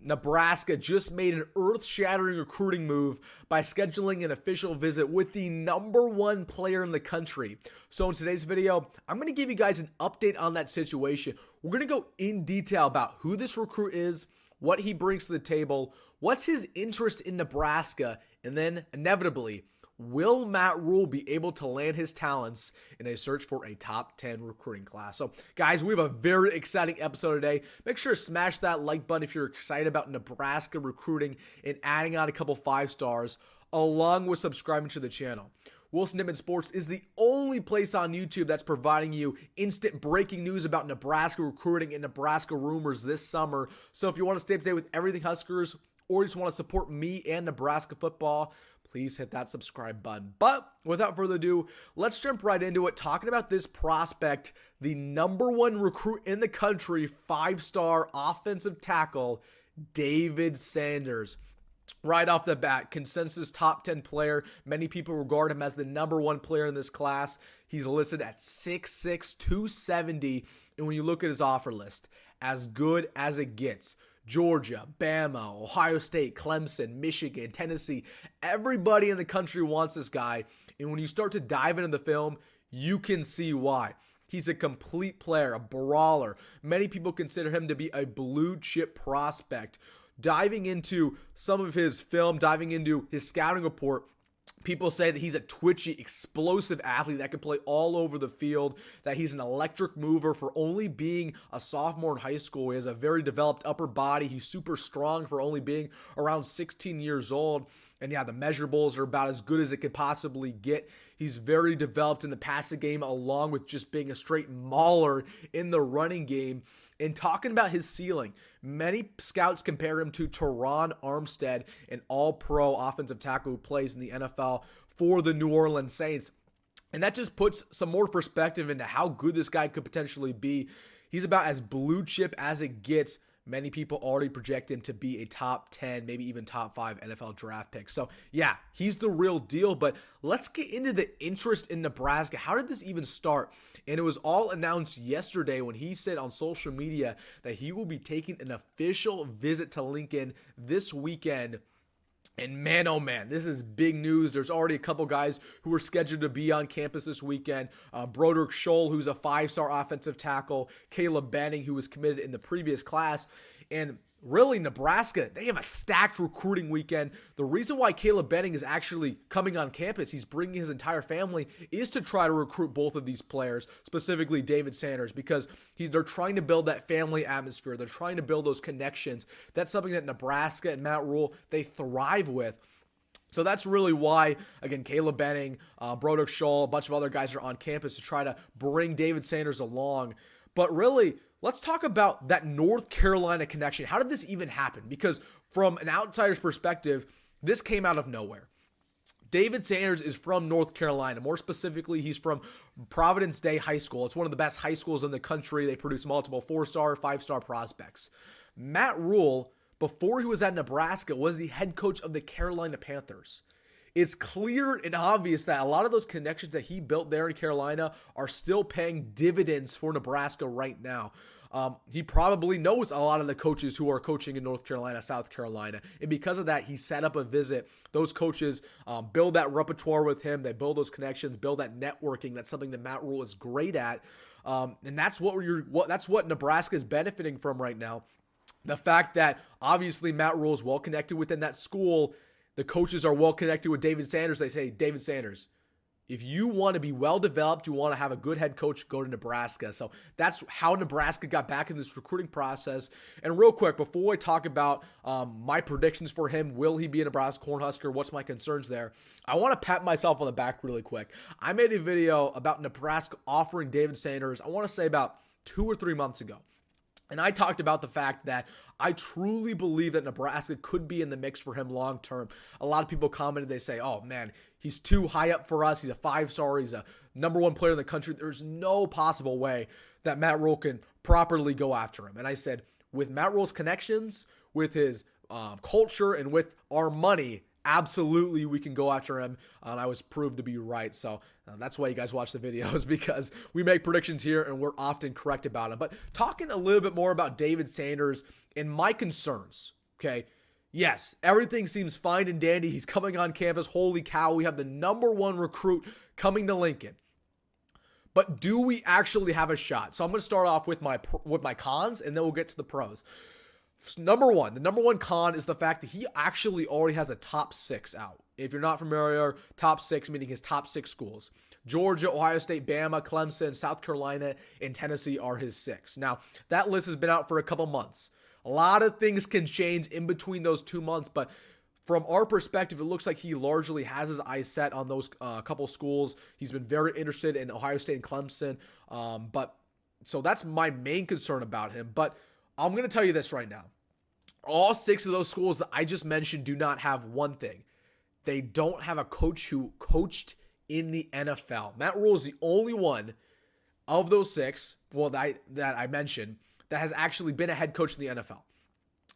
Nebraska just made an earth-shattering recruiting move by scheduling an official visit with the #1 player in the country. So in today's video, I'm going to give you guys an update on that situation. We're going to go in detail about who this recruit is, what he brings to the table, what's his interest in Nebraska, and then inevitably, will Matt Rhule be able to land his talents in a search for a top 10 recruiting class? So, guys, we have a very exciting episode today. Make sure to smash that like button if you're excited about Nebraska recruiting and adding on a couple 5 stars, along with subscribing to the channel. Wilson Nittman Sports is the only place on YouTube that's providing you instant breaking news about Nebraska recruiting and Nebraska rumors this summer. So if you want to stay up to date with everything Huskers, or you just want to support me and Nebraska football, please hit that subscribe button. But without further ado, let's jump right into it, talking about this prospect, the #1 recruit in the country, 5-star offensive tackle, David Sanders. Right off the bat, consensus top 10 player. Many people regard him as the #1 player in this class. He's listed at 6'6", 270, and when you look at his offer list, as good as it gets. Georgia, Bama, Ohio State, Clemson, Michigan, Tennessee, everybody in the country wants this guy. And when you start to dive into the film, you can see why. He's a complete player, a brawler. Many people consider him to be a blue chip prospect. Diving into some of his film, diving into his scouting report, people say that he's a twitchy, explosive athlete that can play all over the field, that he's an electric mover for only being a sophomore in high school. He has a very developed upper body. He's super strong for only being around 16 years old. And yeah, the measurables are about as good as it could possibly get. He's very developed in the passing game, along with just being a straight mauler in the running game. And talking about his ceiling, many scouts compare him to Teron Armstead, an all-pro offensive tackle who plays in the NFL for the New Orleans Saints. And that just puts some more perspective into how good this guy could potentially be. He's about as blue chip as it gets. Many people already project him to be a top 10, maybe even top 5 NFL draft pick. So yeah, he's the real deal, but let's get into the interest in Nebraska. How did this even start? And it was all announced yesterday when he said on social media that he will be taking an official visit to Lincoln this weekend. And man, oh man, this is big news. There's already a couple guys who are scheduled to be on campus this weekend. Broderick Scholl, who's a 5-star offensive tackle. Caleb Benning, who was committed in the previous class. And really, Nebraska, they have a stacked recruiting weekend. The reason why Caleb Benning is actually coming on campus, he's bringing his entire family, is to try to recruit both of these players, specifically David Sanders, because they're trying to build that family atmosphere. They're trying to build those connections. That's something that Nebraska and Matt Rhule, they thrive with. So that's really why, again, Caleb Benning, Broderick Scholl, a bunch of other guys are on campus to try to bring David Sanders along. But really, let's talk about that North Carolina connection. How did this even happen? Because from an outsider's perspective, this came out of nowhere. David Sanders is from North Carolina. More specifically, he's from Providence Day High School. It's one of the best high schools in the country. They produce multiple 4-star, 5-star prospects. Matt Rhule, before he was at Nebraska, was the head coach of the Carolina Panthers. It's clear and obvious that a lot of those connections that he built there in Carolina are still paying dividends for Nebraska right now. He probably knows a lot of the coaches who are coaching in North Carolina, South Carolina. And because of that, he set up a visit. Those coaches build that repertoire with him. They build those connections, build that networking. That's something that Matt Rhule is great at. And that's what Nebraska is benefiting from right now. The fact that obviously Matt Rhule is well connected within that school. The coaches are well connected with David Sanders. They say, David Sanders, if you want to be well developed, you want to have a good head coach, go to Nebraska. So that's how Nebraska got back in this recruiting process. And real quick, before I talk about my predictions for him, will he be a Nebraska Cornhusker? What's my concerns there? I want to pat myself on the back really quick. I made a video about Nebraska offering David Sanders, I want to say about 2 or 3 months ago. And I talked about the fact that I truly believe that Nebraska could be in the mix for him long term. A lot of people commented, they say, oh man, he's too high up for us. He's a 5-star. He's a #1 player in the country. There's no possible way that Matt Rhule can properly go after him. And I said, with Matt Rhule's connections, with his culture, and with our money, absolutely we can go after him. And I was proved to be right. So that's why you guys watch the videos, because we make predictions here and we're often correct about them. But talking a little bit more about David Sanders and my concerns Okay. Yes, everything seems fine and dandy. He's coming on campus. Holy cow, we have the number one recruit coming to Lincoln. But do we actually have a shot? So I'm going to start off with my cons, and then we'll get to the pros. The number one con is the fact that he actually already has a top 6 out. If you're not familiar, top 6 meaning his top 6 schools. Georgia, Ohio State, Bama, Clemson, South Carolina, and Tennessee are his 6. Now, that list has been out for a couple months. A lot of things can change in between those 2 months, but from our perspective, it looks like he largely has his eyes set on those couple schools. He's been very interested in Ohio State and Clemson. So that's my main concern about him. But I'm going to tell you this right now. All 6 of those schools that I just mentioned do not have one thing. They don't have a coach who coached in the NFL. Matt Rhule is the only one of those 6, that I mentioned, that has actually been a head coach in the NFL.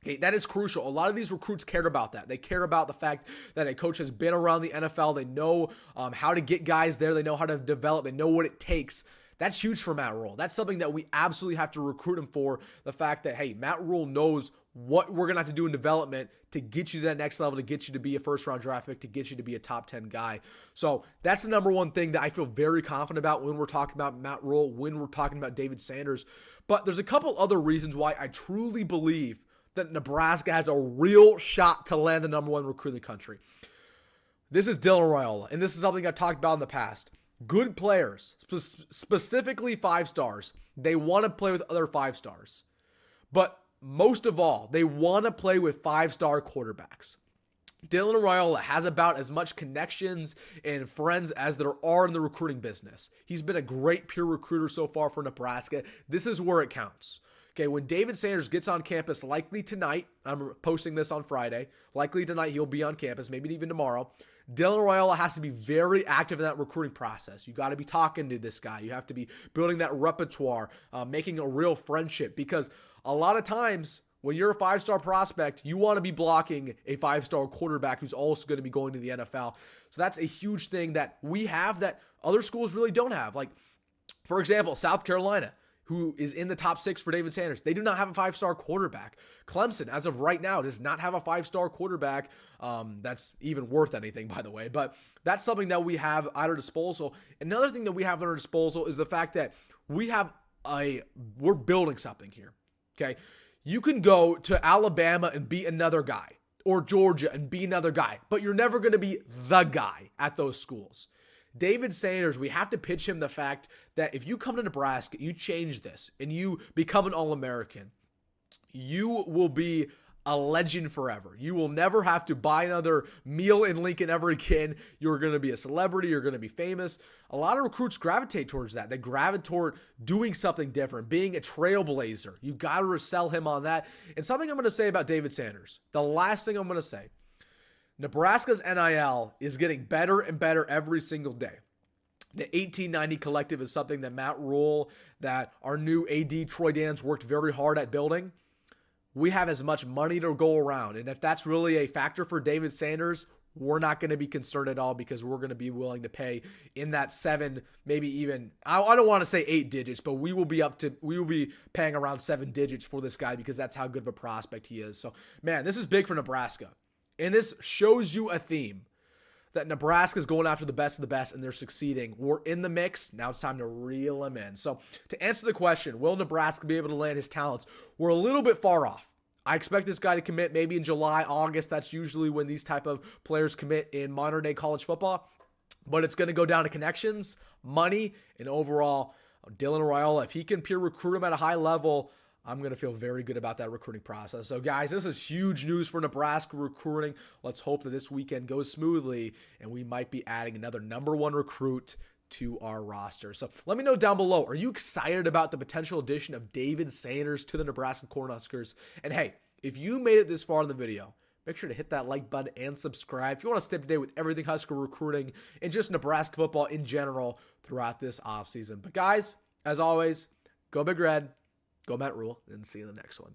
Okay, that is crucial. A lot of these recruits care about that. They care about the fact that a coach has been around the NFL. They know how to get guys there. They know how to develop. They know what it takes. That's huge for Matt Rhule. That's something that we absolutely have to recruit him for. The fact that, hey, Matt Rhule knows what we're going to have to do in development to get you to that next level, to get you to be a first-round draft pick, to get you to be a top 10 guy. So that's the number one thing that I feel very confident about when we're talking about Matt Rhule, when we're talking about David Sanders. But there's a couple other reasons why I truly believe that Nebraska has a real shot to land the number one recruit in the country. This is Dylan Raiola, and this is something I've talked about in the past. Good players, specifically 5 stars, they want to play with other 5 stars. But most of all, they want to play with 5-star quarterbacks. Dylan Raiola has about as much connections and friends as there are in the recruiting business. He's been a great peer recruiter so far for Nebraska. This is where it counts. Okay, when David Sanders gets on campus, likely tonight, I'm posting this on Friday, likely tonight he'll be on campus, maybe even tomorrow, Dylan Raiola has to be very active in that recruiting process. You got to be talking to this guy. You have to be building that repertoire, making a real friendship, because a lot of times when you're a 5-star prospect, you want to be blocking a 5-star quarterback who's also going to be going to the NFL. So that's a huge thing that we have that other schools really don't have. Like, for example, South Carolina, who is in the top 6 for David Sanders. They do not have a 5-star quarterback. Clemson, as of right now, does not have a 5-star quarterback. That's even worth anything, by the way. But that's something that we have at our disposal. Another thing that we have at our disposal is the fact that we're building something here. Okay? You can go to Alabama and be another guy, or Georgia and be another guy, but you're never going to be the guy at those schools. David Sanders, we have to pitch him the fact that if you come to Nebraska, you change this, and you become an All-American, you will be a legend forever. You will never have to buy another meal in Lincoln ever again. You're going to be a celebrity. You're going to be famous. A lot of recruits gravitate towards that. They gravitate toward doing something different, being a trailblazer. You got to sell him on that. And something I'm going to say about David Sanders, the last thing I'm going to say, Nebraska's NIL is getting better and better every single day. The 1890 Collective is something that Matt Rhule, that our new AD Troy Dans worked very hard at building. We have as much money to go around. And if that's really a factor for David Sanders, we're not going to be concerned at all, because we're going to be willing to pay in that 7, maybe even, I don't want to say 8 digits, but we will be paying around 7 digits for this guy, because that's how good of a prospect he is. So, man, this is big for Nebraska. And this shows you a theme that Nebraska is going after the best of the best, and they're succeeding. We're in the mix. Now it's time to reel them in. So to answer the question, will Nebraska be able to land his talents? We're a little bit far off. I expect this guy to commit maybe in July, August. That's usually when these type of players commit in modern day college football. But it's going to go down to connections, money, and overall, Dylan Raiola, if he can peer recruit him at a high level, I'm going to feel very good about that recruiting process. So, guys, this is huge news for Nebraska recruiting. Let's hope that this weekend goes smoothly, and we might be adding another number 1 recruit to our roster. So let me know down below, are you excited about the potential addition of David Sanders to the Nebraska Cornhuskers? And hey, if you made it this far in the video, make sure to hit that like button and subscribe if you want to stay up to date with everything Husker recruiting and just Nebraska football in general throughout this offseason. But guys, as always, go Big Red. Go Matt Rhule, and see you in the next one.